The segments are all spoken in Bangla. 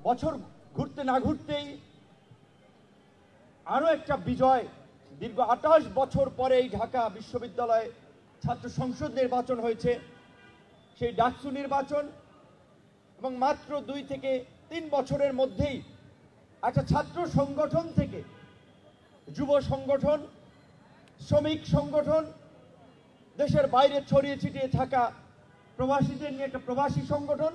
বছর ঘুরতে না ঘুরতেই আরো একটা বিজয়। দীর্ঘ 28 বছর পরে এই ঢাকা বিশ্ববিদ্যালয়ে ছাত্র সংসদ নির্বাচন হয়েছে, সেই ডাকসু নির্বাচন, এবং মাত্র 2 থেকে 3 বছরের মধ্যেই একটা ছাত্র সংগঠন থেকে যুব সংগঠন, শ্রমিক সংগঠন, দেশের বাইরে ছড়িয়ে ছিটিয়ে থাকা প্রবাসীদের নিয়ে একটা প্রবাসী সংগঠন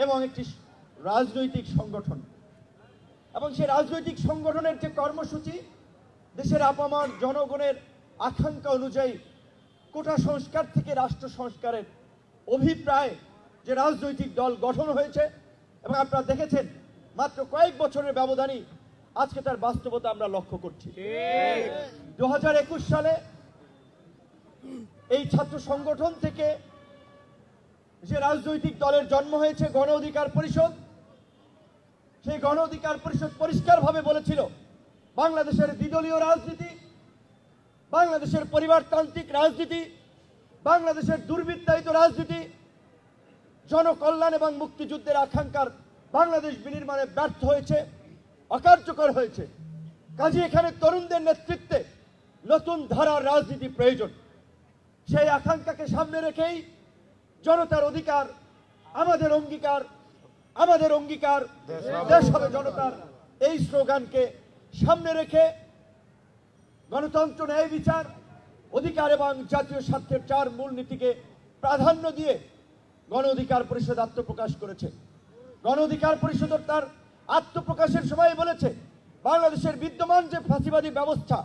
এবং একটি রাজনৈতিক সংগঠন, এবং সেই রাজনৈতিক সংগঠনের যে কর্মসূচি দেশের আপামর জনগণের আকাঙ্ক্ষা অনুযায়ী কোটা সংস্কার থেকে রাষ্ট্র সংস্কারের অভিপ্রায় যে রাজনৈতিক দল গঠন হয়েছে, এবং আপনারা দেখেছেন মাত্র কয়েক বছরের ব্যবধানে আজকে তার বাস্তবতা আমরা লক্ষ্য করছি। 2021 সালে এই ছাত্র সংগঠন থেকে যে রাজনৈতিক দলের জন্ম হয়েছে গণ অধিকার পরিষদ, সেই গণ অধিকার পরিষদ পরিষ্কারভাবে বলেছিল বাংলাদেশের দ্বিদলীয় রাজনীতি, বাংলাদেশের পরিবারতান্ত্রিক রাজনীতি, বাংলাদেশের দুর্বৃত্তায়িত রাজনীতি, জনকল্যাণ এবং মুক্তিযুদ্ধের আকাঙ্ক্ষার বাংলাদেশ বিনির্মাণে ব্যর্থ হয়েছে, অকার্যকর হয়েছে। কাজে এখানে তরুণদের নেতৃত্বে নতুন ধারার রাজনীতি প্রয়োজন। সেই আকাঙ্ক্ষাকে সামনে রেখেই জনতার অধিকার আমাদের অঙ্গীকার, আমাদের অঙ্গীকার দেশ হবে জনতার, এই স্লোগানকে সামনে রেখে গণতন্ত্র, ন্যায় বিচার, অধিকার এবং জাতীয় স্বার্থের 4 মূলনীতিকে প্রাধান্য দিয়ে গণ অধিকার পরিষদ আত্মপ্রকাশ করেছে। গণ অধিকার পরিষদ তার আত্মপ্রকাশের সময় বলেছে বাংলাদেশের বিদ্যমান যে ফাঁসিবাদী ব্যবস্থা,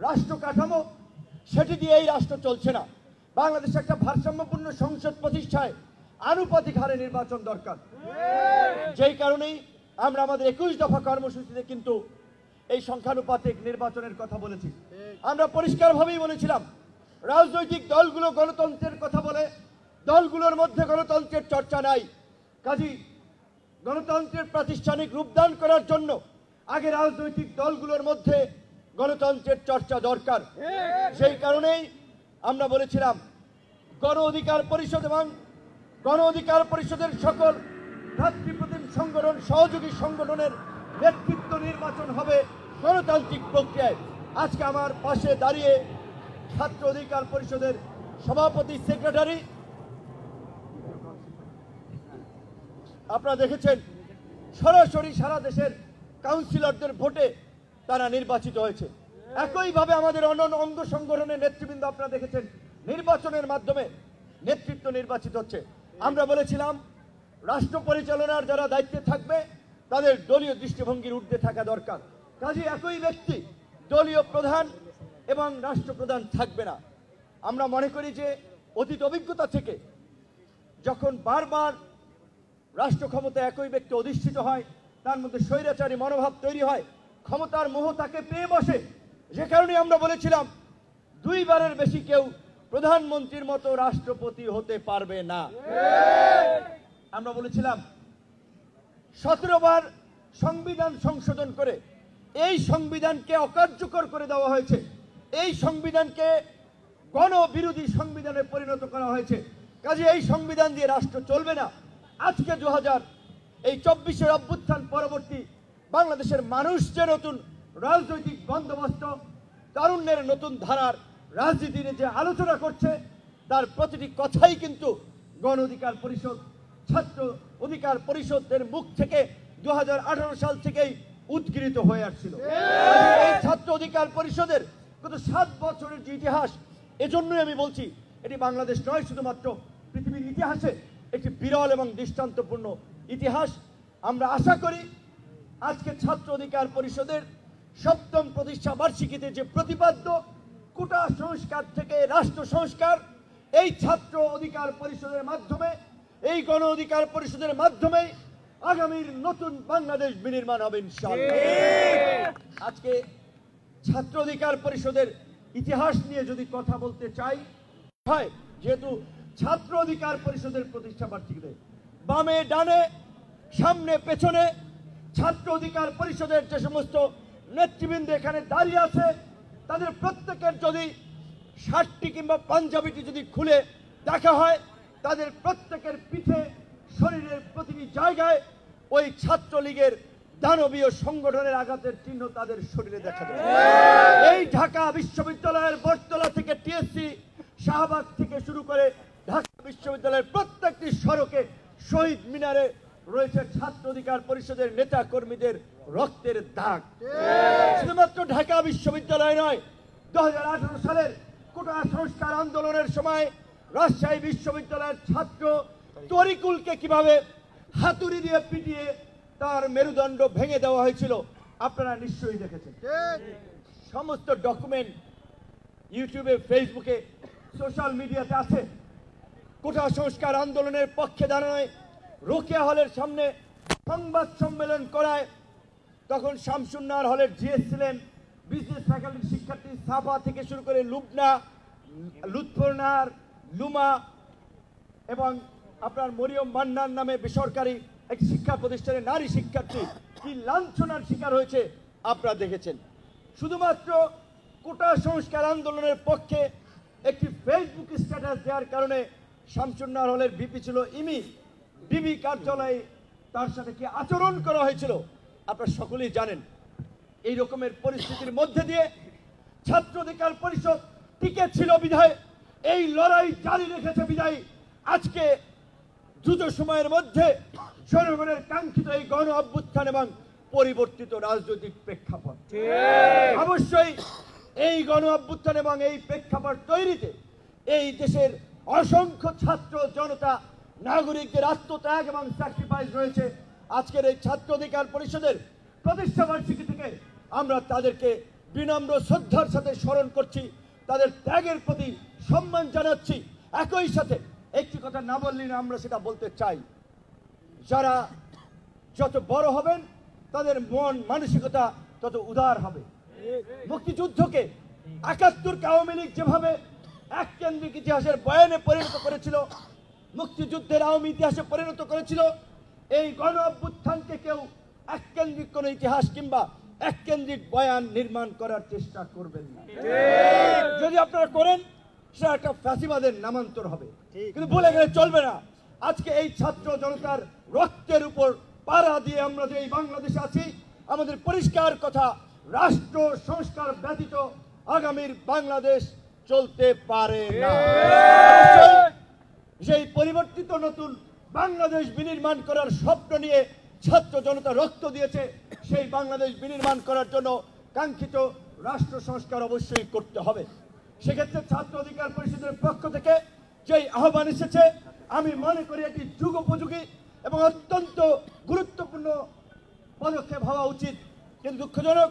রাষ্ট্র কাঠামো, সেটি দিয়ে এই রাষ্ট্র চলছে না। বাংলাদেশে একটা ভারসাম্যপূর্ণ সংসদ প্রতিষ্ঠায় আনুপাতিক হারে নির্বাচন দরকার। যেই কারণেই আমরা আমাদের 21 দফা কর্মসূচিতে কিন্তু এই সংখ্যানুপাতিক নির্বাচনের কথা বলেছি। আমরা পরিষ্কারভাবেই বলেছিলাম রাজনৈতিক দলগুলো গণতন্ত্রের কথা বলে, দলগুলোর মধ্যে গণতন্ত্রের চর্চা নাই। কাজেই গণতন্ত্রের প্রাতিষ্ঠানিক রূপদান করার জন্য আগে রাজনৈতিক দলগুলোর মধ্যে গণতন্ত্রের চর্চা দরকার। সেই কারণেই আমরা বলেছিলাম গণ অধিকার পরিষদ এবং গণ অধিকার পরিষদের সকল ভ্রাতৃপ্রতিম সংগঠন, সহযোগী সংগঠনের নেতৃত্ব নির্বাচন হবে গণতান্ত্রিক প্রক্রিয়ায়। আজকে আমার পাশে দাঁড়িয়ে ছাত্র অধিকার পরিষদের সভাপতি, সেক্রেটারি, আপনারা দেখেছেন সরাসরি সারা দেশের কাউন্সিলরদের ভোটে তারা নির্বাচিত হয়েছে। একইভাবে আমাদের অন্যান্য অঙ্গ সংগঠনের নেতৃবৃন্দ আপনারা দেখেছেন নির্বাচনের মাধ্যমে নেতৃত্ব নির্বাচিত হচ্ছে। আমরা বলেছিলাম রাষ্ট্র পরিচালনার যারা দায়িত্বে থাকবে তাদের দলীয় দৃষ্টিভঙ্গির ঊর্ধ্বে থাকা দরকার। কাজে একই ব্যক্তি দলীয় প্রধান এবং রাষ্ট্রপ্রধান থাকবে না। আমরা মনে করি যে অতীত অভিজ্ঞতা থেকে যখন বারবার রাষ্ট্র ক্ষমতা একই ব্যক্তি অধিষ্ঠিত হয়, তার মধ্যে স্বৈরাচারী মনোভাব তৈরি হয়, ক্ষমতার মোহ তাকে পেয়ে বসে। যে কারণে আমরা বলেছিলাম 2 বারের বেশি কেউ প্রধানমন্ত্রীর মতো রাষ্ট্রপতি হতে পারবে না। আমরা বলেছিলাম 17 বার সংবিধান সংশোধন করে এই সংবিধানকে অকার্যকর করে দেওয়া হয়েছে, এই সংবিধানকে গণবিরোধী সংবিধানে পরিণত করা হয়েছে। কাজে এই সংবিধান দিয়ে রাষ্ট্র চলবে না। আজকে 2024 অভ্যুত্থান পরবর্তী বাংলাদেশের মানুষ যে নতুন রাজনৈতিক বন্দোবস্ত, তারুণ্যের নতুন ধারার রাজনীতি নিয়ে যে আলোচনা করছে, তার প্রতিটি কথাই কিন্তু গণ অধিকার পরিষদ, ছাত্র অধিকার পরিষদের মুখ থেকে 2018 সাল থেকেই উদ্গৃহীত হয়ে আসছিল। এই ছাত্র অধিকার পরিষদের গত 7 বছরের যে ইতিহাস, এজন্যই আমি বলছি এটি বাংলাদেশ নয়, শুধুমাত্র পৃথিবীর ইতিহাসে একটি বিরল এবং দৃষ্টান্তপূর্ণ ইতিহাস। আমরা আশা করি আজকে ছাত্র অধিকার পরিষদের 7ম প্রতিষ্ঠা বার্ষিকীতে যে প্রতিপাদ্য কোটা সংস্কার থেকে রাষ্ট্র সংস্কার, এই ছাত্র অধিকার পরিষদের মাধ্যমে, এই গণ অধিকার পরিষদের মাধ্যমে আগামীর নতুন বাংলাদেশ বিনির্মাণ হবে ইনশাআল্লাহ। আজকে ছাত্র অধিকার পরিষদের ইতিহাস নিয়ে যদি কথা বলতে চাই, হয় যেহেতু ছাত্র অধিকার পরিষদের প্রতিষ্ঠা বার্ষিকীতে বামে ডানে সামনে পেছনে ছাত্র অধিকার পরিষদের যে সমস্ত নেতৃবৃন্দ এখানে দাঁড়িয়ে আছে, তাদের প্রত্যেকের যদি শার্টটি কিংবা পাঞ্জাবিটি যদি খুলে দেখা হয়, তাদের প্রত্যেকের পিঠে, শরীরের প্রতিটি জায়গায় ওই ছাত্রলীগের দানবীয় সংগঠনের আঘাতের চিহ্ন তাদের শরীরে দেখা যায়। এই ঢাকা বিশ্ববিদ্যালয়ের বটতলা থেকে টিএসসি, শাহবাগ থেকে শুরু করে ঢাকা বিশ্ববিদ্যালয়ের প্রত্যেকটি সড়কে, শহীদ মিনারে রয়েছে ছাত্র অধিকার পরিষদের নেতা কর্মীদের রক্তের দাগ। শুধুমাত্র ঢাকা বিশ্ববিদ্যালয় নয়, 2018 সালের কোটা সংস্কার আন্দোলনের সময় রাজশাহী বিশ্ববিদ্যালয়ের ছাত্র তরিকুলকে কিভাবে হাতুড়ি দিয়ে পিটিয়ে তার মেরুদণ্ড ভেঙে দেওয়া হয়েছিল আপনারা নিশ্চয়ই দেখেছেন। সমস্ত ডকুমেন্ট ইউটিউবে, ফেসবুকে, সোশ্যাল মিডিয়াতে আছে। কোটা সংস্কার আন্দোলনের পক্ষে দাঁড়ায় রোকেয়া হলের সামনে সংবাদ সম্মেলন করায় তখন শামসুন্নাহার হলের জিএস ছিলেন, বিজনেস ফ্যাকাল্টির শিক্ষার্থী সাফা থেকে শুরু করে লুবনা, লুৎফরনার, লুমা এবং আপনার মরিয়ম মান্নার নামে বেসরকারি এক শিক্ষা প্রতিষ্ঠানে নারী শিক্ষার্থী কি লাঞ্ছনার শিকার হয়েছে আপনারা দেখেছেন। শুধুমাত্র কোটা সংস্কার আন্দোলনের পক্ষে একটি ফেসবুক স্ট্যাটাস দেওয়ার কারণে শামসুন্নাহার হলের ভিপি ছিল ইমি, ডিবি কার্যালয়ে তার সাথে কি আচরণ করা হয়েছিল আপনারা সকলেই জানেন। এই রকমের পরিস্থিতির মধ্যে দিয়ে ছাত্র অধিকার পরিষদ টিকে ছিল বিধায়, এই লড়াই জারি রেখেছে বিধায় আজকে দ্রুত সময়ের মধ্যে জনগণের কাঙ্ক্ষিত এই গণ অভ্যুত্থান এবং পরিবর্তিত রাজনৈতিক প্রেক্ষাপট, অবশ্যই এই গণ অভ্যুত্থান এবং এই প্রেক্ষাপট তৈরিতে এই দেশের অসংখ্য ছাত্র জনতা, নাগরিকদের আত্মত্যাগ এবং স্যাক্রিফাইস রয়েছে। আজকের এই ছাত্র অধিকার পরিষদের প্রতিষ্ঠা বার্ষিকী থেকে আমরা তাদেরকে বিনম্র শ্রদ্ধার সাথে স্মরণ করছি, তাদের ত্যাগের প্রতি সম্মান জানাচ্ছি। একই সাথে একটি কথা না বললেই না, আমরা সেটা বলতে চাই, যারা যত বড় হবেন তাদের মন মানসিকতা তত উদার হবে। মুক্তিযুদ্ধকে ৭১ আওয়ামী লীগ যেভাবে এক কেন্দ্রিক ইতিহাসের বয়ানে পরিণত করেছিল, মুক্তিযুদ্ধের আওয়ামী ইতিহাসে পরিণত করেছিল, এই গণ অভ্যুত্থানকে কেউ এক কেন্দ্রিক কোন ইতিহাস কিংবা এক কেন্দ্রিক বয়ান নির্মাণ করার চেষ্টা করবেন না। যদি আপনারা করেন সেটা একটা ফ্যাসিবাদের নামান্তর হবে, কিন্তু বলে গেলে চলবে না। আজকে এই ছাত্র জনতার রক্তের উপর পাড়া দিয়ে আমরা যে এই বাংলাদেশে আছি, আমাদের পরিষ্কার কথা, রাষ্ট্র সংস্কার ব্যতীত আগামীর বাংলাদেশ চলতে পারে না। সেই পরিবর্তিত নতুন বাংলাদেশ বিনির্মাণ করার স্বপ্ন নিয়ে ছাত্র জনতা রক্ত দিয়েছে। সেই বাংলাদেশ বিনির্মাণ করার জন্য কাঙ্ক্ষিত রাষ্ট্র সংস্কার অবশ্যই করতে হবে। সেক্ষেত্রে ছাত্র অধিকার পরিষদের পক্ষ থেকে যেই আহ্বান এসেছে, আমি মনে করি এটি যুগোপযোগী এবং অত্যন্ত গুরুত্বপূর্ণ পদক্ষেপ হওয়া উচিত। কিন্তু দুঃখজনক,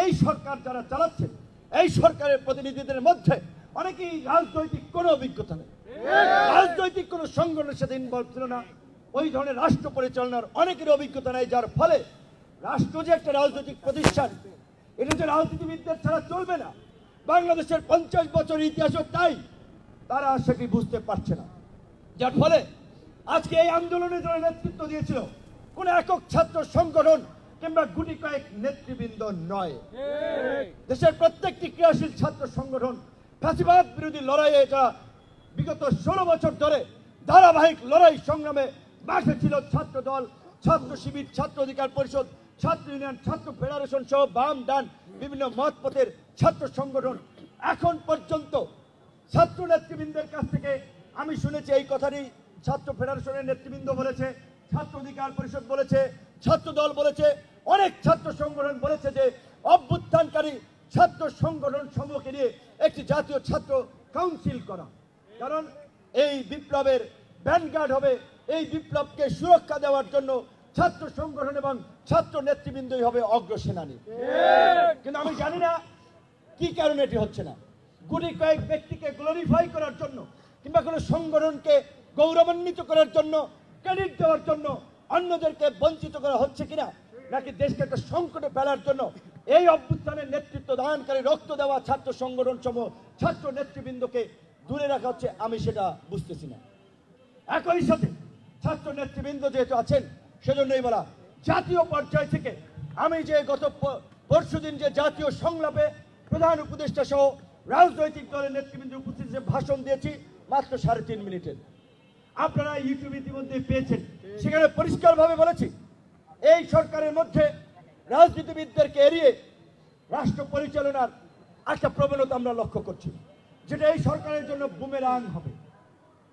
এই সরকার যারা চালাচ্ছে, এই সরকারের প্রতিনিধিদের মধ্যে অনেকেই রাজনৈতিক কোনো অভিজ্ঞতা নেই, রাজনৈতিক কোনো সংগঠনের সাথে ইনভলভ ছিল না, ওই ধরনের রাষ্ট্র পরিচালনার অনেকের অভিজ্ঞতা নেই, যার ফলে রাষ্ট্র যে একটা রাজনৈতিক প্রতিষ্ঠান, এটা যে রাজনীতিবিদদের ছাড়া চলবে না, বাংলাদেশের 50 বছর ইতিহাসও তাই, তারা সেটি বুঝতে পারছে না। যার ফলে আজকে এই আন্দোলনে যারা নেতৃত্ব দিয়েছিল কোন একক ছাত্র সংগঠন কিংবা গুটি কয়েক নেতৃবৃন্দ নয়, দেশের প্রত্যেকটি ক্রিয়াশীল ছাত্র সংগঠন ফ্যাসিবাদ বিরোধী লড়াইয়ে যারা বিগত 16 বছর ধরে ধারাবাহিক লড়াই সংগ্রামে মাঠে ছিল, ছাত্র দল, ছাত্র শিবির, ছাত্র অধিকার পরিষদ, ছাত্র ইউনিয়ন, ছাত্র ফেডারেশন সহ বাম ডান বিভিন্ন মতপথের ছাত্র সংগঠন, এখন পর্যন্ত ছাত্র নেতৃবৃন্দের কাছ থেকে আমি শুনেছি এই কথাটি ছাত্র ফেডারেশনের নেতৃবৃন্দ বলেছে, ছাত্র অধিকার পরিষদ বলেছে, ছাত্র দল বলেছে, অনেক ছাত্র সংগঠন বলেছে যে অভ্যুত্থানকারী ছাত্র সংগঠন সমূহকে নিয়ে একটি জাতীয় ছাত্র কাউন্সিল করা, কারণ এই বিপ্লবের ভ্যানগার্ড হবে, এই বিপ্লবকে সুরক্ষা দেওয়ার জন্য ছাত্র সংগঠন এবং ছাত্র নেতৃবৃন্দই হবে অগ্রসেনানী। কিন্তু আমি জানি না কি কারণে এটি হচ্ছে না। গুটি কয়েক ব্যক্তিকে গ্লোরিফাই করার জন্য কিংবা কোনো সংগঠনকে গৌরবান্বিত করার জন্য, ক্রেডিট দেওয়ার জন্য অন্যদেরকে বঞ্চিত করা হচ্ছে কিনা, নাকি দেশকে একটা সংকটে ফেলার জন্য এই অভ্যুত্থানের নেতৃত্ব দানকারী রক্ত দেওয়া ছাত্র সংগঠন সমূহ, ছাত্র নেতৃবৃন্দকে দূরে রাখা হচ্ছে, আমি সেটা বুঝতেছি না। একই সাথে ছাত্র নেতৃবৃন্দ যেহেতু আছেন, সেজন্যই বলা, জাতীয় পর্যায় থেকে আমি যে গত পরশুদিন যে জাতীয় সংলাপে প্রধান উপদেষ্টা সহ রাজনৈতিক দলের নেতৃবৃন্দ উপস্থিত যে ভাষণ দিয়েছি মাত্র 3.5 মিনিটের, আপনারা ইউটিউব ইতিমধ্যে পেয়েছেন, সেখানে পরিষ্কারভাবে বলেছি এই সরকারের মধ্যে রাজনীতিবিদদেরকে এড়িয়ে রাষ্ট্র পরিচালনার একটা প্রবণতা আমরা লক্ষ্য করছি, যেটা এই সরকারের জন্য বুমেরাং হবে।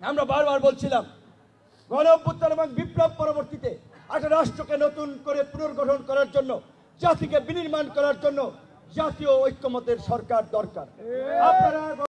আমরা বারবার বলছিলাম গণ অভ্যুত্থান এবং বিপ্লব পরবর্তীতে একটা রাষ্ট্রকে নতুন করে পুনর্গঠন করার জন্য, জাতিকে বিনির্মাণ করার জন্য জাতীয় ঐক্যমতের সরকার দরকার। আপনারা